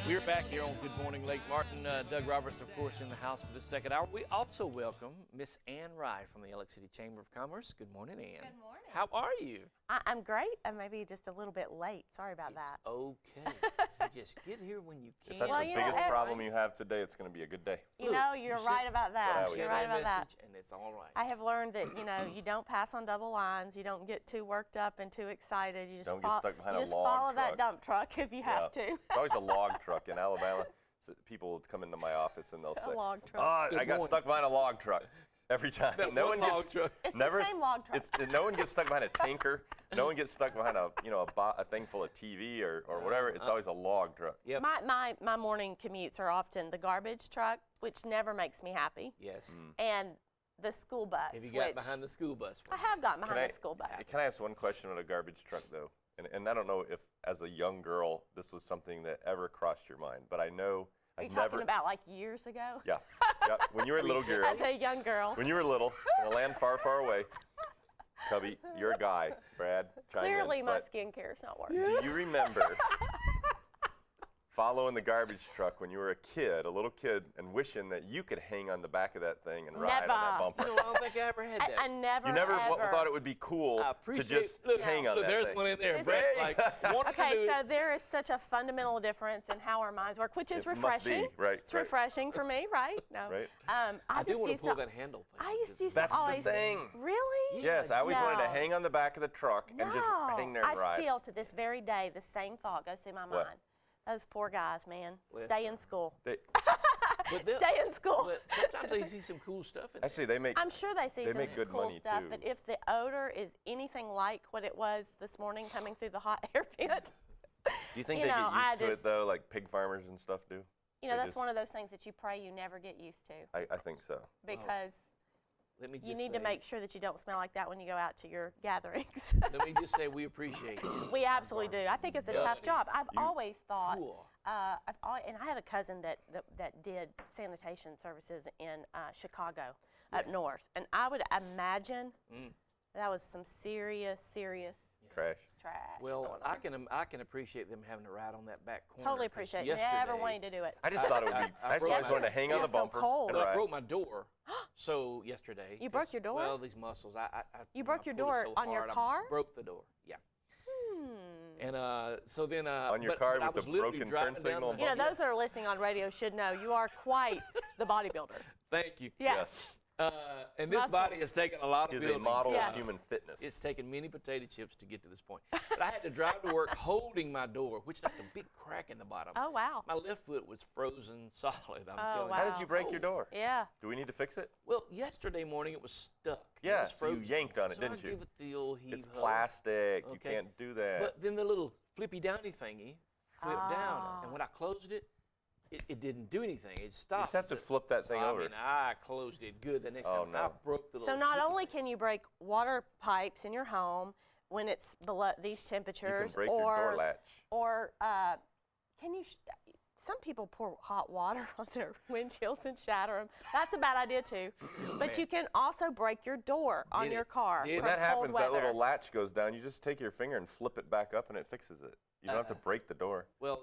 We're back here on Good Morning Lake Martin. Doug Roberts, of course, in the house for the second hour. We also welcome Miss Ann Wright from the Alex City Chamber of Commerce. Good morning, Ann. Good morning. How are you? I'm great. I'm maybe just a little bit late. Sorry about that. Okay. You just get here when you can. If that's the biggest problem you have today, it's going to be a good day. You know, you're right about that. So you're right about that. And it's all right. I have learned that, you know, you don't pass on double lines. You don't get too worked up and too excited. You just, Don't get stuck behind a log follow truck. that dump truck if you have to. It's always a log truck in Alabama. So people will come into my office and they'll say, A log truck. "Oh, I got stuck behind a log truck." Every time. That no one one log gets truck. It's never. the same log truck. No one gets stuck behind a tanker. No one gets stuck behind a thing full of TV or whatever. It's always a log truck. Yep. My morning commutes are often the garbage truck, which never makes me happy, Yes. and the school bus. Have you got which behind the school bus? I have gotten behind the school bus. Can I ask one question on a garbage truck though? And I don't know if as a young girl this was something that ever crossed your mind, but I know Are you I've never. talking about like years ago? Yeah. Yeah. When you were a little girl. As a young girl. When you were little, in a land far, far away, Cubby, you're a guy, Brad, chime in, Clearly my but skincare is not working. do you remember following the garbage truck when you were a kid, a little kid, and wishing that you could hang on the back of that thing and ride on that bumper? No, I don't think I ever had that. I never, You never ever. thought it would be cool I to appreciate just hang on Look, that there's thing? one in there. This Brett, is- like, wanted to Okay, do so there is such a fundamental difference in how our minds work, which is It must refreshing. be, right, It's right. refreshing for me, right? No. Right. I do just want to used pull that handle thing. I used to That's the always. thing. Really? Yes, I always wanted to No. hang on the back of the truck and just hang there and I ride. still, to this very day, the same thought goes through my What? mind. Those poor guys, man. Well, Stay in school. They, But they'll- Stay in school. But sometimes they see some cool stuff in there. actually, they make. I'm sure they see They some make good cool money, stuff, too. but if the odor is anything like what it was this morning coming through the hot air vent, Do you think you they know, get I used to just- it though, like pig farmers and stuff do? you know, They that's just- one of those things that you pray you never get used to I think so. because Let me just you need say, to make sure that you don't smell like that when you go out to your gatherings. Let me just say we appreciate it. We absolutely do. I think it's a tough job. I've always thought, Cool. and I had a cousin that did sanitation services in Chicago up north, and I would imagine that was some serious Trash. trash. Well, going on. I can appreciate them having to ride on that back corner. Totally 'cause appreciate it. yesterday, Never wanting to do it. I just thought it would be. I I just broke always my- wanted to hang on the It's so bumper cold. and But I ride. broke my door. So yesterday. You broke 'cause, your door? Well, these muscles. You broke I your pulled it door so on your hard, I car? broke the door. Yeah. And so then. On your but car I with was the literally broken driving turn down signal the- and You know, bumper? those that are listening on radio should know you are quite the bodybuilder. Thank you. Yes. And this body has taken a lot of He's a building. model Yes. of human fitness. It's taken many potato chips to get to this point. But I had to drive to work holding my door, which left a big crack in the bottom. Oh, wow. My left foot was frozen solid. I'm Oh, telling wow. How you. did you break your door? Yeah. Do we need to fix it? Well, yesterday morning it was stuck. It Yeah, was so you frozen. yanked on it, So didn't I you? gave it the old heave It's ho. plastic. You Okay. can't do that. But then the little flippy downy thingy flipped down, Ah. and when I closed it, it didn't do anything. It you stopped. just have to flip that thing So, over. I mean, I closed it good. The next Oh, time I no. broke the little. So not flippy only thing. can you break water pipes in your home when it's below these You can temperatures, break your door or latch. can you? Some people pour hot water on their windshields and shatter them. That's a bad idea too. But you can also break your door on Did your it? car. Did it? When from that cold happens, that weather. little latch goes down. You just take your finger and flip it back up, and it fixes it. You don't have to break the door. Well,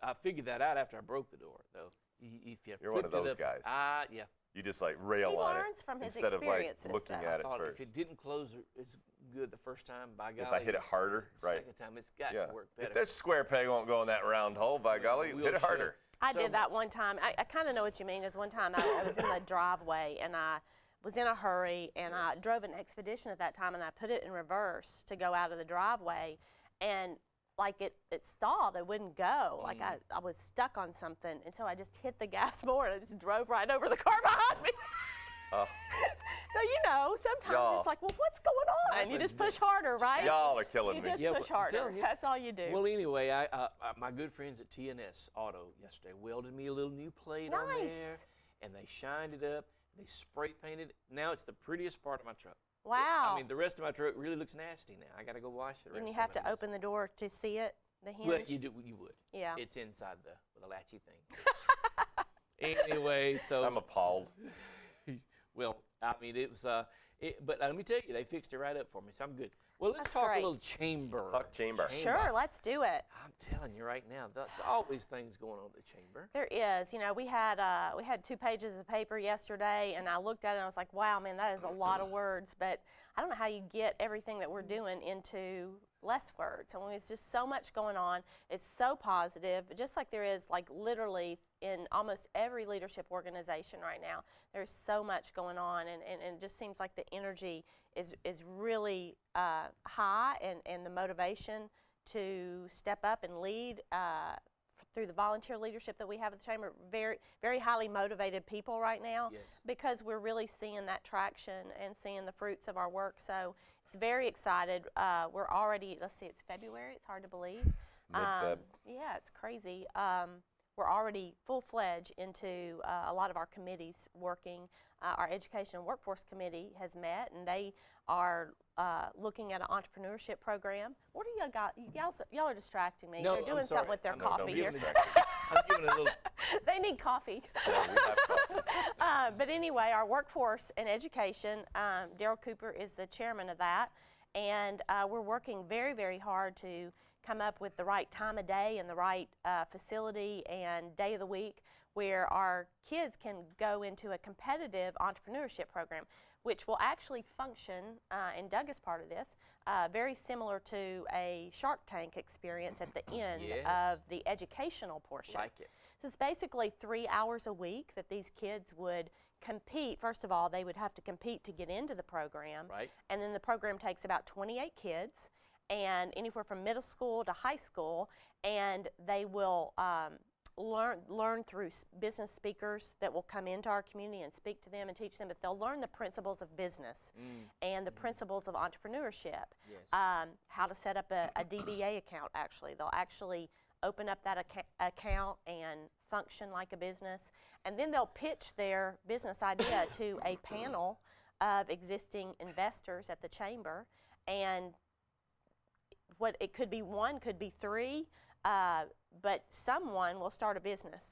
I figured that out after I broke the door, though. If you You're one of flipped it those up- guys. Yeah. You just like rail He on learns it from his instead of like experiences, looking though. at I it thought first. if it didn't close as good the first time, by golly. If I hit it harder, the right? Second time, it's got Yeah. to work better. If that square peg won't go in that round hole, by golly, We'll hit it share. harder. I So did that one time. I kind of know what you mean. Is one time I was in the driveway and I was in a hurry and I drove an Expedition at that time and I put it in reverse to go out of the driveway and like it stalled. It wouldn't go. Like I was stuck on something and so I just hit the gas more and I just drove right over the car behind me. Oh, So you know, sometimes Y'all. it's like, well, what's going on? You just push harder, right? y'all are killing You me. just Yeah, push but I'm telling harder. you. That's all you do. Well, anyway, my good friends at TNS Auto yesterday welded me a little new plate on there, Nice. and they shined it up. They spray painted it. Now it's the prettiest part of my truck. Wow. I mean, the rest of my truck really looks nasty now. I got to go wash the rest. and you of have it. to open the door to see it, the hinge. Well, you would. Yeah. It's inside with a latchy thing. Anyway, so I'm appalled. well, I mean, it was. But let me tell you, they fixed it right up for me, so I'm good. Well, let's That's talk great. a little chamber. Talk chamber. Sure, let's do it. I'm telling you right now, there's always things going on at the chamber. There is. You know, we had 2 pages of paper yesterday, and I looked at it and I was like, wow, man, that is a lot of words. But I don't know how you get everything that we're doing into less words. I mean, it's just so much going on. It's so positive, just like there is, like, literally in almost every leadership organization right now. There's so much going on, and it just seems like the energy is really high, and the motivation to step up and lead through the volunteer leadership that we have at the chamber. Very, very highly motivated people right now, Yes. because we're really seeing that traction and seeing the fruits of our work. So it's very excited. We're already, let's see, it's February. It's hard to believe. Mid-Feb. Yeah, it's crazy. We're already full-fledged into a lot of our committees working. Our Education and Workforce Committee has met, and they are looking at an entrepreneurship program. What do y'all got? Y'all are distracting me. No, They're doing I'm sorry. something with their I know, coffee don't here. get distracted. I'm giving a little. They need coffee. Yeah, we have coffee. But anyway, our Workforce and Education, Daryl Cooper is the chairman of that, and we're working very, very hard to come up with the right time of day and the right facility and day of the week where our kids can go into a competitive entrepreneurship program, which will actually function, and Doug is part of this, very similar to a Shark Tank experience at the end Yes. of the educational portion. Like it. So it's basically 3 hours a week that these kids would compete. First of all, they would have to compete to get into the program. Right. And then the program takes about 28 kids, and anywhere from middle school to high school, and they will learn through business speakers that will come into our community and speak to them and teach them, but they'll learn the principles of business and the principles of entrepreneurship. Yes. How to set up a DBA account, actually. They'll actually open up that account and function like a business, and then they'll pitch their business idea to a panel of existing investors at the chamber, and what it could be one, could be three, but someone will start a business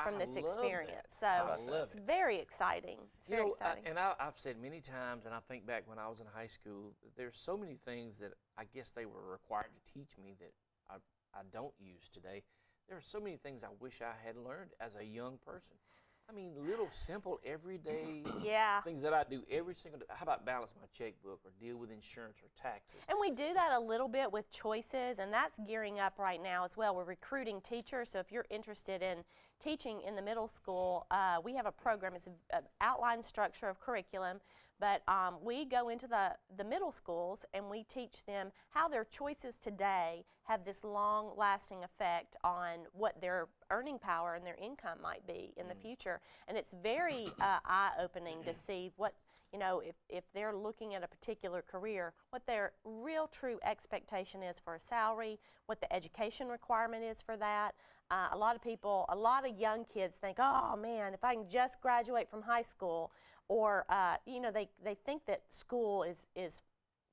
from I this love experience. that. So I love it's it. very exciting. It's You very know, exciting. I've said many times, and I think back when I was in high school, there's so many things that I guess they were required to teach me that I don't use today. There are so many things I wish I had learned as a young person. I mean, little simple everyday Yeah. things that I do every single day. How about balance my checkbook or deal with insurance or taxes? And we do that a little bit with choices, and that's gearing up right now as well. We're recruiting teachers, so if you're interested in teaching in the middle school, we have a program. It's an outline structure of curriculum, but we go into the middle schools and we teach them how their choices today have this long-lasting effect on what their earning power and their income might be in the future. And it's very eye-opening to see what, you know, if they're looking at a particular career, what their real true expectation is for a salary, what the education requirement is for that. A lot of young kids think, oh man, if I can just graduate from high school, or you know, they think that school is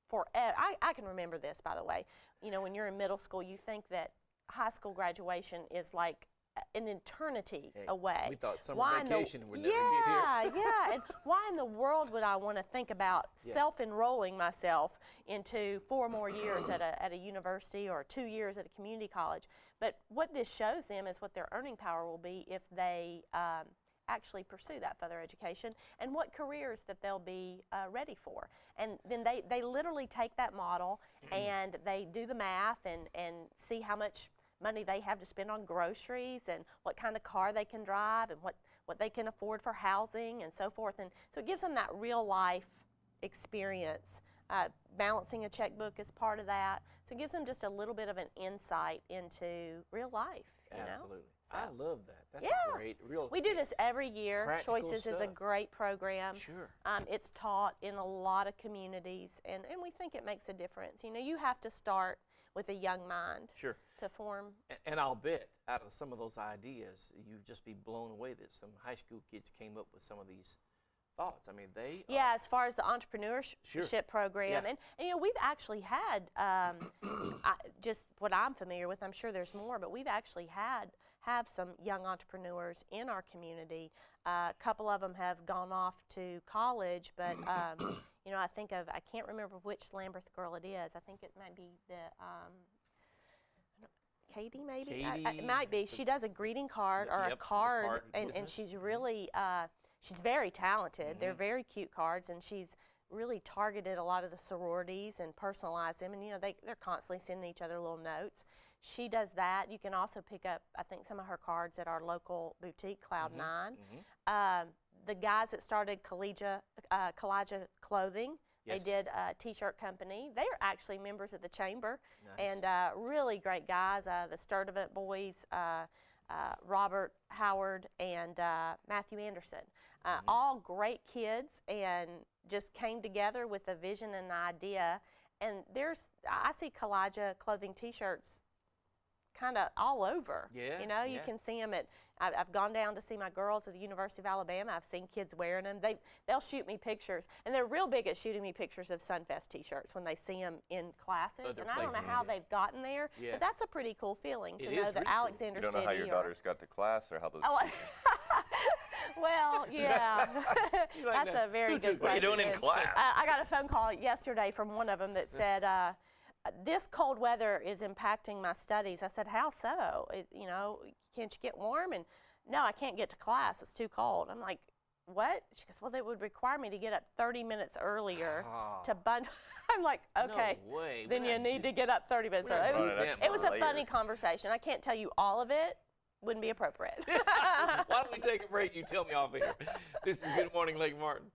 forever. I can remember this, by the way. You know, when you're in middle school, you think that high school graduation is like an eternity away. We thought summer vacation would never get here. Yeah. And why in the world would I want to think about self-enrolling myself into 4 more years at a university or 2 years at a community college? But what this shows them is what their earning power will be if they actually pursue that further education, and what careers that they'll be ready for. And then they literally take that model and they do the math and see how much money they have to spend on groceries and what kind of car they can drive and what they can afford for housing and so forth. And so it gives them that real life experience. Balancing a checkbook is part of that. So it gives them just a little bit of an insight into real life, you know? Absolutely. So- I love that. That's Yeah. a great, real. We do this every year. Practical Choices is a stuff. great program. Sure. It's taught in a lot of communities, and we think it makes a difference. You know, you have to start with a young mind Sure. to form. And I'll bet out of some of those ideas, you'd just be blown away that some high school kids came up with some of these thoughts. I mean, they Yeah, as far as the entrepreneurship Sure. program, Yeah. and you know, we've actually had just what I'm familiar with. I'm sure there's more, but we've actually have some young entrepreneurs in our community. A couple of them have gone off to college, but you know, I think of, I can't remember which Lamberth girl it is. I think it might be the, Katie maybe? It might be. She does a greeting card or Yep, a the card, card and business. she's really, she's very talented. They're very cute cards, and she's really targeted a lot of the sororities and personalized them, and you know, they're constantly sending each other little notes. She does that. You can also pick up, I think, some of her cards at our local boutique, Cloud9. The guys that started Kalijah Clothing, Yes. they did a t-shirt company. They are actually members of the chamber, Nice. and really great guys. The Sturdivant boys, Robert Howard and Matthew Anderson, all great kids, and just came together with a vision and an idea. And I see Kalijah Clothing t-shirts kind of all over. Yeah, You know, you yeah. can see them I've gone down to see my girls at the University of Alabama. I've seen kids wearing them. They'll shoot me pictures, and they're real big at shooting me pictures of Sunfest t-shirts when they see them in classes. Other And I don't know places, how yeah. they've gotten there, Yeah. but that's a pretty cool feeling to It know is that really cool. Alexander You don't know City how your or- daughters got to class or how those. Oh, well, yeah. You like That's that? a very Who good took What are you question. doing in class? I got a phone call yesterday from one of them that said, this cold weather is impacting my studies. I said, how so? You know, can't you get warm? And no, I can't get to class. It's too cold. I'm like, what? She goes, well, they would require me to get up 30 minutes earlier to bundle. I'm like, okay, No way. then you need to get up 30 minutes we're not early. doing that It was a later. funny conversation. I can't tell you all of it. Wouldn't be appropriate. Why don't we take a break? You tell me off here. This is Good Morning Lake Martin.